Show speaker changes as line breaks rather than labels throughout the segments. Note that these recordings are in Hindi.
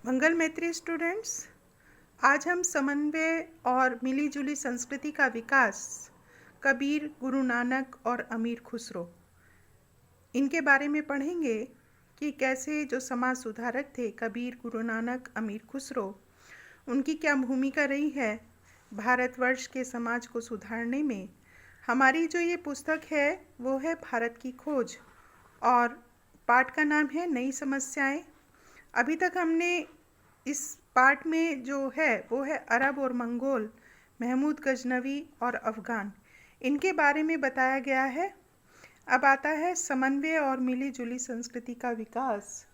मंगल मैत्री स्टूडेंट्स, आज हम समन्वय और मिलीजुली संस्कृति का विकास, कबीर, गुरु नानक और अमीर खुसरो, इनके बारे में पढ़ेंगे कि कैसे जो समाज सुधारक थे कबीर, गुरु नानक, अमीर खुसरो, उनकी क्या भूमिका रही है भारतवर्ष के समाज को सुधारने में। हमारी जो ये पुस्तक है वो है भारत की खोज और पाठ का नाम है नई समस्याएं। अभी तक हमने इस पार्ट में जो है वो है अरब और मंगोल, महमूद गजनवी और अफ़गान, इनके बारे में बताया गया है। अब आता है समन्वय और मिली जुली संस्कृति का विकास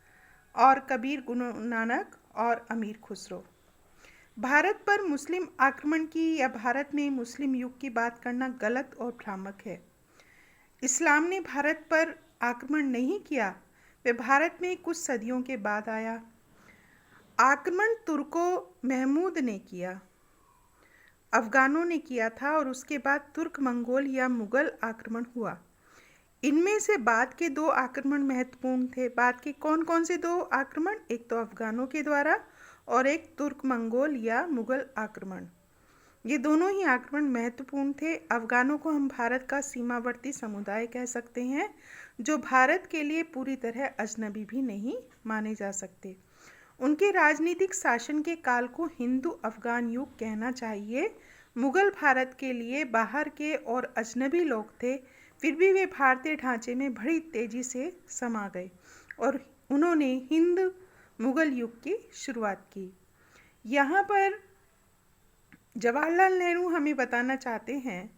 और कबीर, गुरु नानक और अमीर खुसरो। भारत पर मुस्लिम आक्रमण की या भारत में मुस्लिम युग की बात करना गलत और भ्रामक है। इस्लाम ने भारत पर आक्रमण नहीं किया, वे भारत में कुछ सदियों के बाद आया। आक्रमण तुर्कों महमूद ने किया, अफ़गानों ने किया था और उसके बाद तुर्क मंगोल या मुग़ल आक्रमण हुआ। इनमें से बाद के दो आक्रमण महत्वपूर्ण थे। बाद के कौन कौन से दो आक्रमण? एक तो अफ़गानों के द्वारा और एक तुर्क मंगोल या मुग़ल आक्रमण। ये दोनों ही आक्रमण महत्वपूर्ण थे। अफ़गानों को हम भारत का सीमावर्ती समुदाय कह सकते हैं, जो भारत के लिए पूरी तरह अजनबी भी नहीं माने जा सकते। उनके राजनीतिक शासन के काल को हिंदू अफ़गान युग कहना चाहिए। मुग़ल भारत के लिए बाहर के और अजनबी लोग थे, फिर भी वे भारतीय ढांचे में बड़ी तेज़ी से समा गए और उन्होंने हिंद मुग़ल युग की शुरुआत की। यहाँ पर जवाहरलाल नेहरू हमें बताना चाहते हैं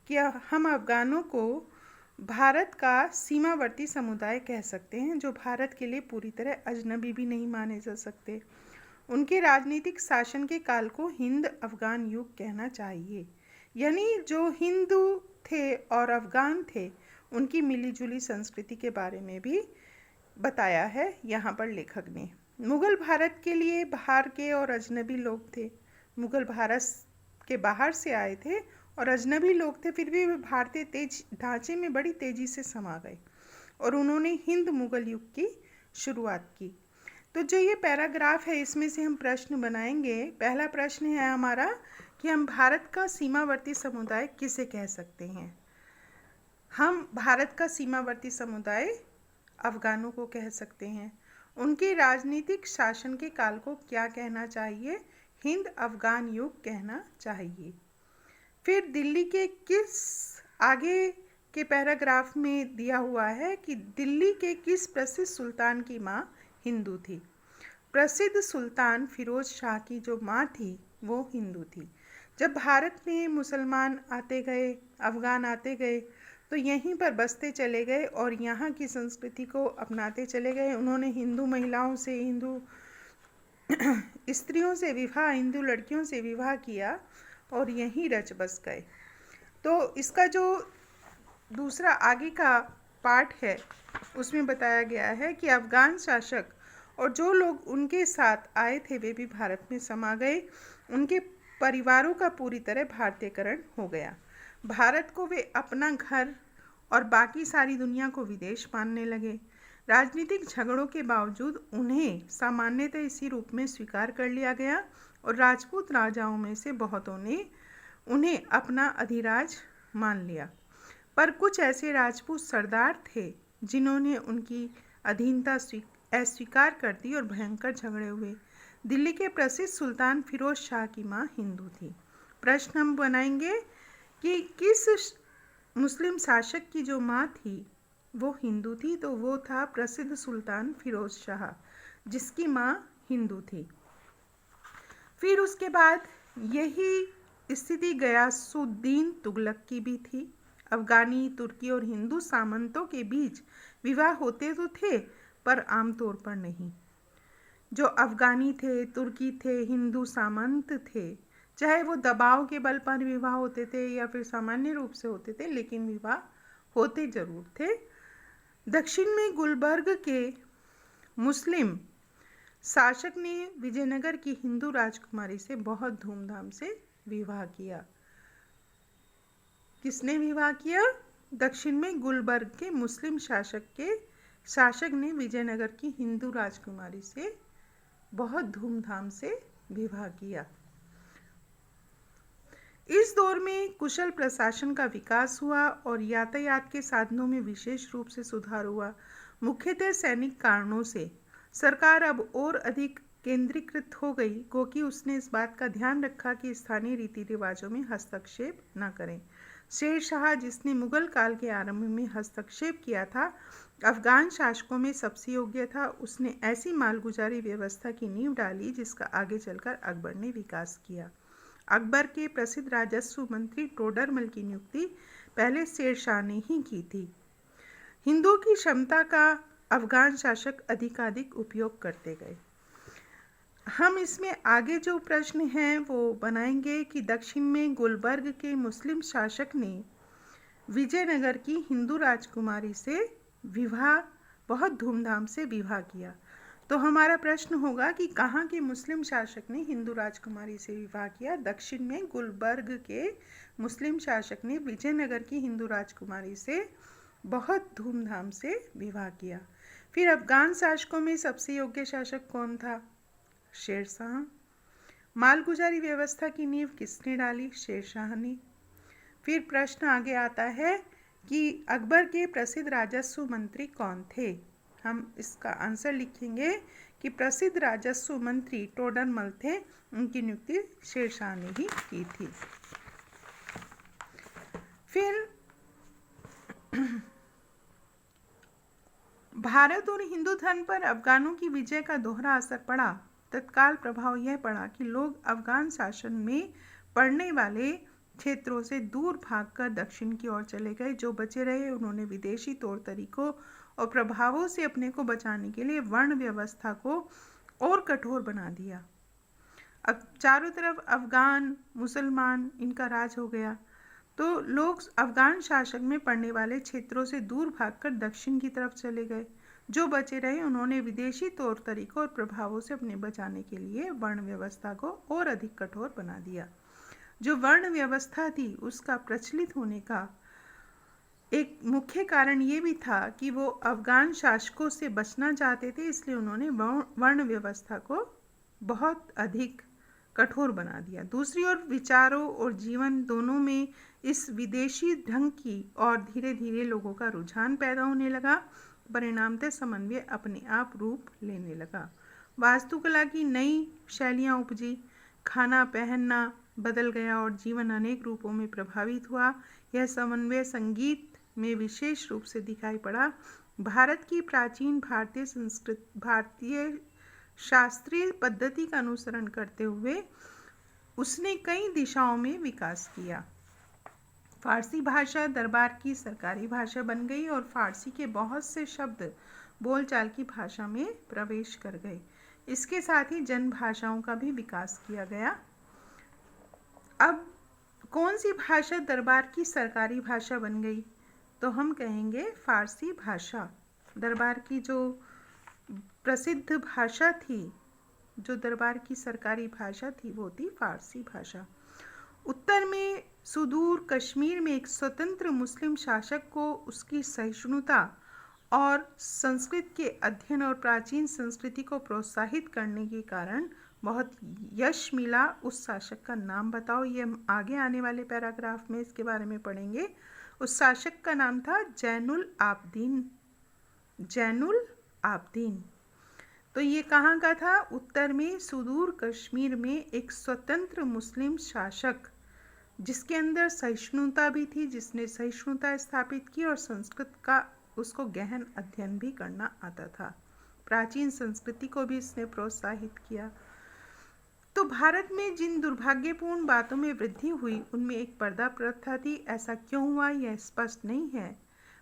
कि हम अफ़गानों को भारत का सीमावर्ती समुदाय कह सकते हैं, जो भारत के लिए पूरी तरह अजनबी भी नहीं माने जा सकते। उनके राजनीतिक शासन के काल को हिंद अफ़गान युग कहना चाहिए, यानी जो हिंदू थे और अफ़गान थे उनकी मिलीजुली संस्कृति के बारे में भी बताया है यहाँ पर लेखक ने। मुग़ल भारत के लिए बाहर के और अजनबी लोग थे। मुग़ल भारत के बाहर से आए थे और अजनबी लोग थे, फिर भी वे भारतीय तेज ढांचे में बड़ी तेज़ी से समा गए और उन्होंने हिंद मुग़ल युग की शुरुआत की। तो जो ये पैराग्राफ है इसमें से हम प्रश्न बनाएंगे। पहला प्रश्न है हमारा कि हम भारत का सीमावर्ती समुदाय किसे कह सकते हैं। हम भारत का सीमावर्ती समुदाय अफ़गानों को कह सकते हैं। उनके राजनीतिक शासन के काल को क्या कहना चाहिए? हिंद अफ़गान युग कहना चाहिए। फिर दिल्ली के किस आगे के पैराग्राफ में दिया हुआ है कि दिल्ली के किस प्रसिद्ध सुल्तान की माँ हिंदू थी। प्रसिद्ध सुल्तान फिरोज शाह की जो माँ थी वो हिंदू थी। जब भारत में मुसलमान आते गए, अफ़गान आते गए, तो यहीं पर बसते चले गए और यहाँ की संस्कृति को अपनाते चले गए। उन्होंने हिंदू महिलाओं से, हिंदू स्त्रियों से विवाह, हिंदू लड़कियों से विवाह किया और यहीं रच बस गए। तो इसका जो दूसरा आगे का पार्ट है उसमें बताया गया है कि अफ़गान शासक और जो लोग उनके साथ आए थे वे भी भारत में समा गए। उनके परिवारों का पूरी तरह भारतीयकरण हो गया। भारत को वे अपना घर और बाकी सारी दुनिया को विदेश मानने लगे। राजनीतिक झगड़ों के बावजूद उन्हें सामान्यतः इसी रूप में स्वीकार कर लिया गया और राजपूत राजाओं में से बहुतों ने उन्हें अपना अधिराज मान लिया। पर कुछ ऐसे राजपूत सरदार थे जिन्होंने उनकी अधीनता अस्वीकार कर दी और भयंकर झगड़े हुए। दिल्ली के प्रसिद्ध सुल्तान फिरोज शाह की माँ हिंदू थी। प्रश्न हम बनाएंगे कि किस मुस्लिम शासक की जो माँ थी वो हिंदू थी, तो वो था प्रसिद्ध सुल्तान फिरोज शाह, जिसकी माँ हिंदू थी। फिर उसके बाद यही स्थिति गयासुद्दीन तुगलक की भी थी। अफ़गानी, तुर्की और हिंदू सामंतों के बीच विवाह होते तो थे पर आमतौर पर नहीं। जो अफ़गानी थे, तुर्की थे, हिंदू सामंत थे, चाहे वो दबाव के बल पर विवाह होते थे या फिर सामान्य रूप से होते थे, लेकिन विवाह होते जरूर थे। दक्षिण में गुलबर्ग के मुस्लिम शासक ने विजयनगर की हिंदू राजकुमारी से बहुत धूमधाम से विवाह किया। किसने विवाह किया? दक्षिण में गुलबर्ग के मुस्लिम शासक ने विजयनगर की हिंदू राजकुमारी से बहुत धूमधाम से विवाह किया। इस दौर में कुशल प्रशासन का विकास हुआ और यातायात के साधनों में विशेष रूप से सुधार हुआ। मुख्यतः सैनिक कारणों से सरकार अब और अधिक केंद्रीकृत हो गई, क्योंकि उसने इस बात का ध्यान रखा कि स्थानीय रीति रिवाजों में हस्तक्षेप न करें। शेर शाह, जिसने मुगल काल के आरंभ में हस्तक्षेप किया था, अफगान शासकों में सबसे योग्य था। उसने ऐसी मालगुजारी व्यवस्था की नींव डाली जिसका आगे चलकर अकबर ने विकास किया। अकबर के प्रसिद्ध राजस्व मंत्री टोडरमल की नियुक्ति पहले शेर शाह ने ही की थी। हिंदुओं की क्षमता का अफगान शासक अधिकाधिक उपयोग करते गए। हम इसमें आगे जो प्रश्न हैं वो बनाएंगे कि दक्षिण में गुलबर्ग के मुस्लिम शासक ने विजयनगर की हिंदू राजकुमारी से बहुत धूमधाम से विवाह किया। तो हमारा प्रश्न होगा कि कहाँ के मुस्लिम शासक ने हिंदू राजकुमारी से विवाह किया? दक्षिण में गुलबर्ग के मुस्लिम शासक ने विजयनगर की हिंदू राजकुमारी से बहुत धूमधाम से विवाह किया। फिर अफगान शासकों में सबसे योग्य शासक कौन था? शेर शाह। मालगुजारी व्यवस्था की नींव किसने डाली? शेर शाह ने। फिर प्रश्न आगे आता है कि अकबर के प्रसिद्ध राजस्व मंत्री कौन थे? हम इसका आंसर लिखेंगे कि प्रसिद्ध राजस्व मंत्री टोडरमल थे। उनकी नियुक्ति शेर शाह ने ही की थी। फिर भारत और हिंदू धर्म पर अफगानों की विजय का दोहरा असर पड़ा। तत्काल प्रभाव यह पड़ा कि लोग अफगान शासन में पड़ने वाले क्षेत्रों से दूर भागकर दक्षिण की ओर चले गए। जो बचे रहे उन्होंने विदेशी तौर तरीकों और प्रभावों से अपने को बचाने के लिए वर्ण व्यवस्था को और कठोर बना दिया। अब चारों तरफ अफगान मुसलमान इनका राज हो गया, तो लोग अफगान शासन में पड़ने वाले क्षेत्रों से दूर भागकर दक्षिण की तरफ चले गए। जो बचे रहे उन्होंने विदेशी तौर तरीकों और प्रभावों से अपने बचाने के लिए वर्ण व्यवस्था को और अधिक कठोर बना दिया। जो वर्ण व्यवस्था थी उसका प्रचलित होने का एक मुख्य कारण ये भी था कि वो अफगान शासकों से बचना चाहते थे, इसलिए उन्होंने वर्ण व्यवस्था को बहुत अधिक कठोर बना दिया। दूसरी ओर विचारों और जीवन दोनों में इस विदेशी ढंग की और धीरे धीरे लोगों का रुझान पैदा होने लगा। परिणामतः समन्वय अपने आप रूप लेने लगा। वास्तुकला की नई शैलियाँ उपजी, खाना पहनना बदल गया और जीवन अनेक रूपों में प्रभावित हुआ। यह समन्वय संगीत में विशेष रूप से दिखाई पड़ा। भारत की प्राचीन भारतीय शास्त्रीय पद्धति का अनुसरण करते हुए उसने कई दिशाओं में विकास किया। फारसी भाषा दरबार की सरकारी भाषा बन गई और फारसी के बहुत से शब्द बोलचाल की भाषा में प्रवेश कर गए। इसके साथ ही जन भाषाओं का भी विकास किया गया। अब कौन सी भाषा दरबार की सरकारी भाषा बन गई? तो हम कहेंगे फारसी भाषा। दरबार की जो प्रसिद्ध भाषा थी, जो दरबार की सरकारी भाषा थी, वो थी फारसी भाषा। उत्तर में सुदूर कश्मीर में एक स्वतंत्र मुस्लिम शासक को उसकी सहिष्णुता और संस्कृत के अध्ययन और प्राचीन संस्कृति को प्रोत्साहित करने के कारण बहुत यश मिला। उस शासक का नाम बताओ। ये हम आगे आने वाले पैराग्राफ में इसके बारे में पढ़ेंगे। उस शासक का नाम था जैनुल आबदीन। जैनुल आबदीन। तो ये कहाँ का था? उत्तर में सुदूर कश्मीर में एक स्वतंत्र मुस्लिम शासक जिसके अंदर सहिष्णुता भी थी, जिसने सहिष्णुता स्थापित की और संस्कृत का उसको गहन अध्ययन भी करना आता था। प्राचीन संस्कृति को भी इसने प्रोत्साहित किया। तो भारत में जिन दुर्भाग्यपूर्ण बातों में वृद्धि हुई उनमें एक पर्दा प्रथा थी। ऐसा क्यों हुआ यह स्पष्ट नहीं है,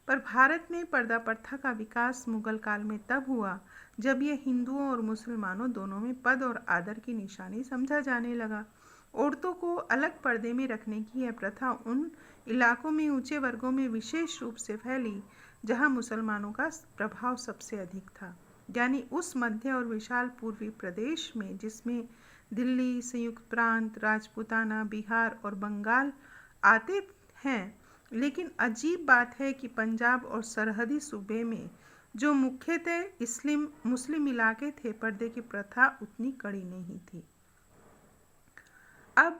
पर भारत में पर्दा प्रथा का विकास मुगल काल में तब हुआ जब यह हिंदुओं और मुसलमानों दोनों में पद और आदर की निशानी समझा जाने लगा। औरतों को अलग पर्दे में रखने की यह प्रथा उन इलाकों में ऊंचे वर्गों में विशेष रूप से फैली जहां मुसलमानों का प्रभाव सबसे अधिक था, यानी उस मध्य और विशाल पूर्वी प्रदेश में जिसमें दिल्ली, संयुक्त प्रांत, राजपूताना, बिहार और बंगाल आते हैं। लेकिन अजीब बात है कि पंजाब और सरहदी सूबे में जो मुख्यतः मुस्लिम इलाके थे, पर्दे की प्रथा उतनी कड़ी नहीं थी। अब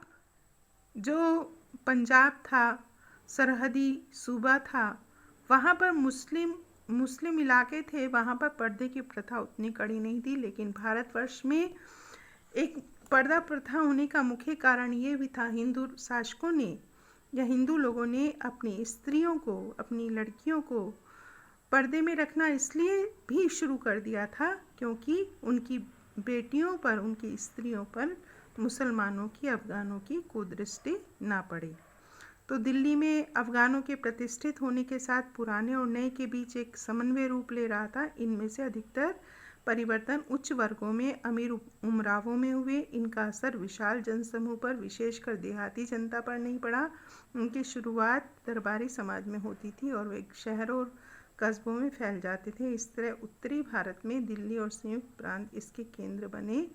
जो पंजाब था, सरहदी सूबा था, वहाँ पर मुस्लिम इलाके थे, वहाँ पर पर्दे की प्रथा उतनी कड़ी नहीं थी। लेकिन भारतवर्ष में एक पर्दा प्रथा होने का मुख्य कारण ये भी था, हिंदू शासकों ने या हिंदू लोगों ने अपनी स्त्रियों को, अपनी लड़कियों को पर्दे में रखना इसलिए भी शुरू कर दिया था क्योंकि उनकी बेटियों पर, उनकी स्त्रियों पर मुसलमानों की, अफ़गानों की कुदृष्टि ना पड़े। तो दिल्ली में अफ़गानों के प्रतिष्ठित होने के साथ पुराने और नए के बीच एक समन्वय रूप ले रहा था। इनमें से अधिकतर परिवर्तन उच्च वर्गों में, अमीर उमरावों में हुए। इनका असर विशाल जनसमूह पर, विशेषकर देहाती जनता पर नहीं पड़ा। उनकी शुरुआत दरबारी समाज में होती थी और वे शहरों और कस्बों में फैल जाते थे। इस तरह उत्तरी भारत में दिल्ली और संयुक्त प्रांत इसके केंद्र बने,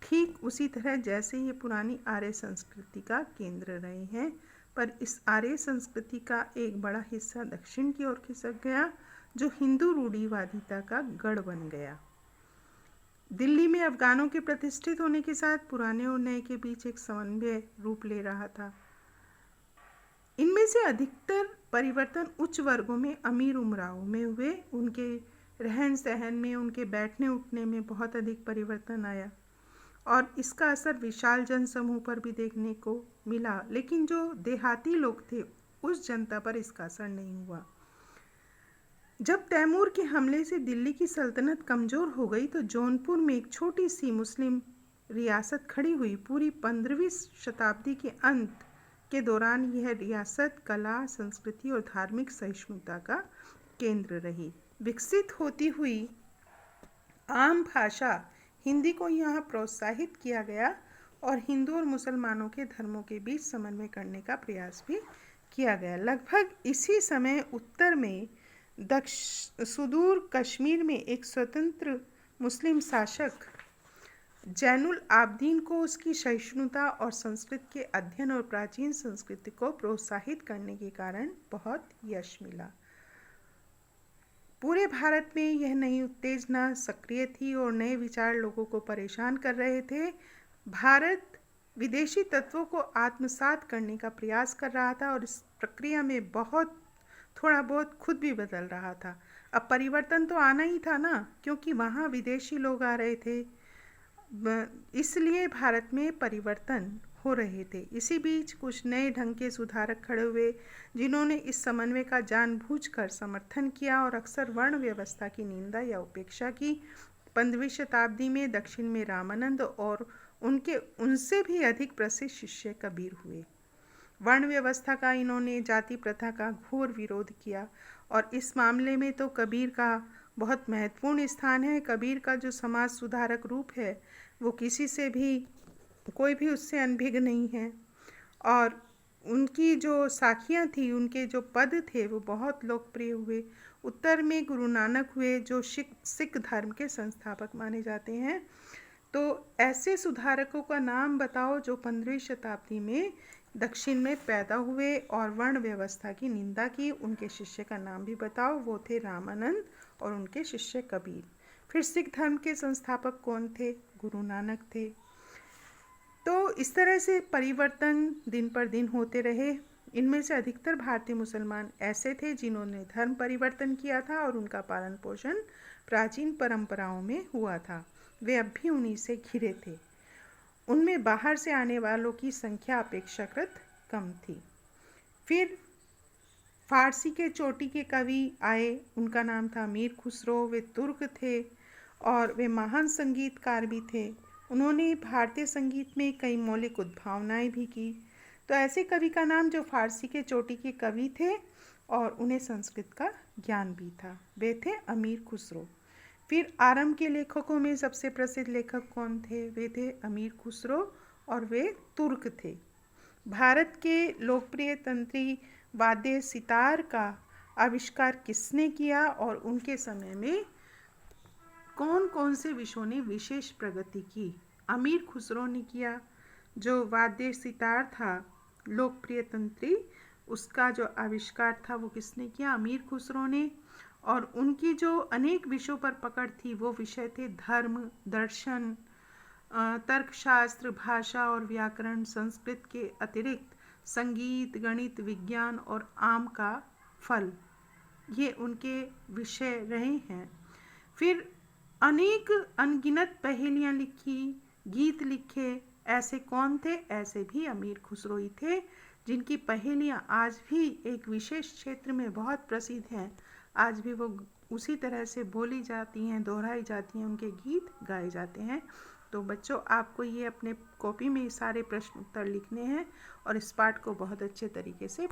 ठीक उसी तरह जैसे ये पुरानी आर्य संस्कृति का केंद्र रहे हैं। पर इस आर्य संस्कृति का एक बड़ा हिस्सा दक्षिण की ओर खिसक गया, जो हिंदू रूढ़िवादिता का गढ़ बन गया। दिल्ली में अफ़गानों के प्रतिष्ठित होने के साथ पुराने और नए के बीच एक समन्वय रूप ले रहा था। इनमें से अधिकतर परिवर्तन उच्च वर्गों में, अमीर उमराव में हुए। उनके रहन सहन में, उनके बैठने उठने में बहुत अधिक परिवर्तन आया और इसका असर विशाल जनसमूह पर भी देखने को मिला। लेकिन जो देहाती लोग थे, उस जनता पर इसका असर नहीं हुआ। जब तैमूर के हमले से दिल्ली की सल्तनत कमज़ोर हो गई तो जौनपुर में एक छोटी सी मुस्लिम रियासत खड़ी हुई। पूरी 15वीं शताब्दी के अंत के दौरान यह रियासत कला, संस्कृति और धार्मिक सहिष्णुता का केंद्र रही। विकसित होती हुई आम भाषा हिंदी को यहाँ प्रोत्साहित किया गया और हिंदू और मुसलमानों के धर्मों के बीच समन्वय करने का प्रयास भी किया गया। लगभग इसी समय उत्तर में सुदूर कश्मीर में एक स्वतंत्र मुस्लिम शासक जैनुल आबदीन को उसकी सहिष्णुता और संस्कृत के अध्ययन और प्राचीन संस्कृति को प्रोत्साहित करने के कारण बहुत यश मिला। पूरे भारत में यह नई उत्तेजना सक्रिय थी और नए विचार लोगों को परेशान कर रहे थे। भारत विदेशी तत्वों को आत्मसात करने का प्रयास कर रहा था और इस प्रक्रिया में थोड़ा बहुत खुद भी बदल रहा था। अब परिवर्तन तो आना ही था ना, क्योंकि वहाँ विदेशी लोग आ रहे थे, इसलिए भारत में परिवर्तन हो रहे थे। इसी बीच कुछ नए ढंग के सुधारक खड़े हुए, जिन्होंने इस समन्वय का जानबूझकर समर्थन किया और अक्सर वर्ण व्यवस्था की निंदा या उपेक्षा की। 15वीं शताब्दी में दक्षिण में रामानंद और उनसे भी अधिक प्रसिद्ध शिष्य कबीर हुए। वर्ण व्यवस्था का इन्होंने जाति प्रथा का घोर विरोध किया और इस मामले में तो कबीर का बहुत महत्वपूर्ण स्थान है। कबीर का जो समाज सुधारक रूप है वो कोई भी उससे अनभिज्ञ नहीं है और उनकी जो साखियाँ थी, उनके जो पद थे वो बहुत लोकप्रिय हुए। उत्तर में गुरु नानक हुए, जो सिख धर्म के संस्थापक माने जाते हैं। तो ऐसे सुधारकों का नाम बताओ जो 15वीं शताब्दी में दक्षिण में पैदा हुए और वर्ण व्यवस्था की निंदा की। उनके शिष्य का नाम भी बताओ। वो थे रामानंद और उनके शिष्य कबीर। फिर सिख धर्म के संस्थापक कौन थे? गुरु नानक थे। तो इस तरह से परिवर्तन दिन पर दिन होते रहे। इनमें से अधिकतर भारतीय मुसलमान ऐसे थे जिन्होंने धर्म परिवर्तन किया था और उनका पालन पोषण प्राचीन परंपराओं में हुआ था। वे अब भी उन्हीं से घिरे थे। उनमें बाहर से आने वालों की संख्या अपेक्षाकृत कम थी। फिर फारसी के चोटी के कवि आए, उनका नाम था अमीर खुसरो। वे तुर्क थे और वे महान संगीतकार भी थे। उन्होंने भारतीय संगीत में कई मौलिक उद्भावनाएं भी की। तो ऐसे कवि का नाम जो फारसी के चोटी के कवि थे और उन्हें संस्कृत का ज्ञान भी था, वे थे अमीर खुसरो। फिर आरंभ के लेखकों में सबसे प्रसिद्ध लेखक कौन थे? वे थे अमीर खुसरो और वे तुर्क थे। भारत के लोकप्रिय तंत्री वाद्य सितार का आविष्कार किसने किया और उनके समय में कौन कौन से विषयों ने विशेष प्रगति की? अमीर खुसरो ने किया। जो वाद्य सितार था, लोकप्रिय तंत्री, उसका जो आविष्कार था वो किसने किया? अमीर खुसरो ने। और उनकी जो अनेक विषयों पर पकड़ थी वो विषय थे धर्म, दर्शन, तर्कशास्त्र, भाषा और व्याकरण, संस्कृत के अतिरिक्त संगीत, गणित, विज्ञान और आम का फल, ये उनके विषय रहे हैं। फिर अनेक अनगिनत पहेलियाँ लिखी, गीत लिखे। ऐसे कौन थे? ऐसे भी अमीर खुसरो ही थे, जिनकी पहेलियाँ आज भी एक विशेष क्षेत्र में बहुत प्रसिद्ध हैं। आज भी वो उसी तरह से बोली जाती हैं, दोहराई जाती हैं, उनके गीत गाए जाते हैं। तो बच्चों, आपको ये अपने कॉपी में सारे प्रश्न उत्तर लिखने हैं और इस पाठ को बहुत अच्छे तरीके से